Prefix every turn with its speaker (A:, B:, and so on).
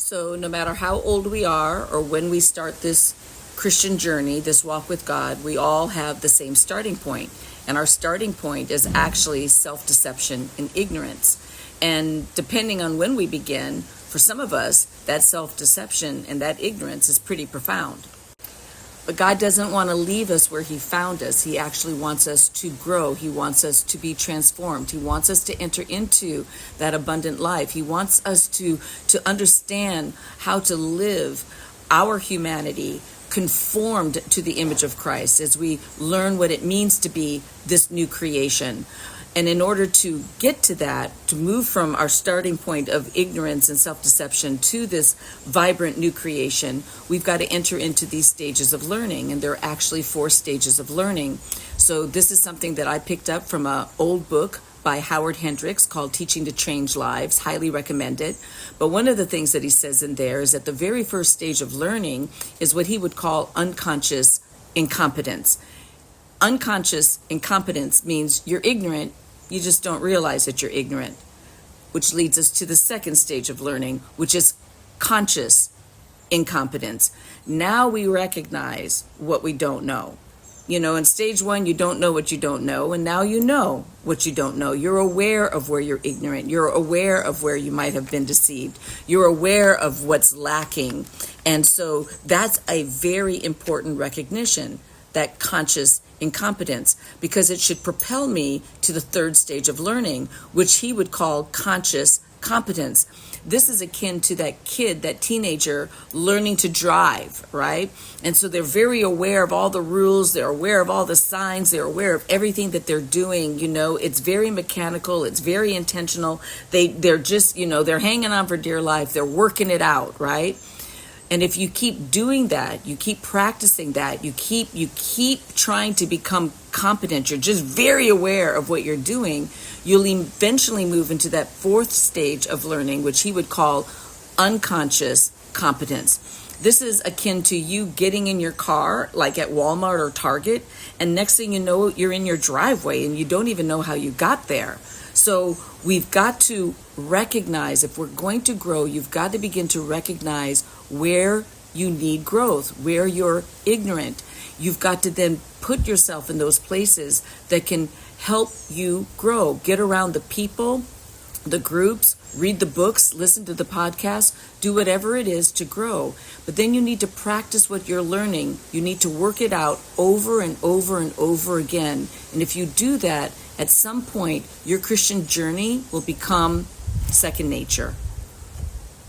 A: So no matter how old we are or when we start this Christian journey, this walk with God, we all have the same starting point. And our starting point is actually self-deception and ignorance. And depending on when we begin, for some of us, that self-deception and that ignorance is pretty profound. But God doesn't want to leave us where He found us. He actually wants us to grow. He wants us to be transformed. He wants us to enter into that abundant life. He wants us to understand how to live our humanity conformed to the image of Christ as we learn what it means to be this new creation. And in order to get to that, to move from our starting point of ignorance and self-deception to this vibrant new creation, we've got to enter into these stages of learning. And there are actually 4 stages of learning. So this is something that I picked up from an old book by Howard Hendricks called Teaching to Change Lives. Highly recommend it. But one of the things that he says in there is that the very first stage of learning is what he would call unconscious incompetence. Unconscious incompetence means you're ignorant, you just don't realize that you're ignorant, which leads us to the second stage of learning, which is conscious incompetence. Now we recognize what we don't know. You know, in stage 1, you don't know what you don't know, and now you know what you don't know. You're aware of where you're ignorant. You're aware of where you might have been deceived. You're aware of what's lacking. And so that's a very important recognition, that conscious incompetence, because it should propel me to the third stage of learning, which he would call conscious competence. This is akin to that kid, that teenager learning to drive, right? And so they're very aware of all the rules, they're aware of all the signs, they're aware of everything that they're doing. You know, it's very mechanical, it's very intentional. They're just, they're hanging on for dear life, they're working it out, right? And if you keep doing that, you keep practicing that, you keep trying to become competent, you're just very aware of what you're doing, you'll eventually move into that 4th stage of learning, which he would call unconscious competence. This is akin to you getting in your car, like at Walmart or Target, and next thing you know, you're in your driveway and you don't even know how you got there. So we've got to recognize, if we're going to grow, you've got to begin to recognize where you need growth, where you're ignorant. You've got to then put yourself in those places that can help you grow. Get around the people, the groups, read the books, listen to the podcast, do whatever it is to grow. But then you need to practice what you're learning. You need to work it out over and over and over again. And if you do that, at some point, your Christian journey will become second nature.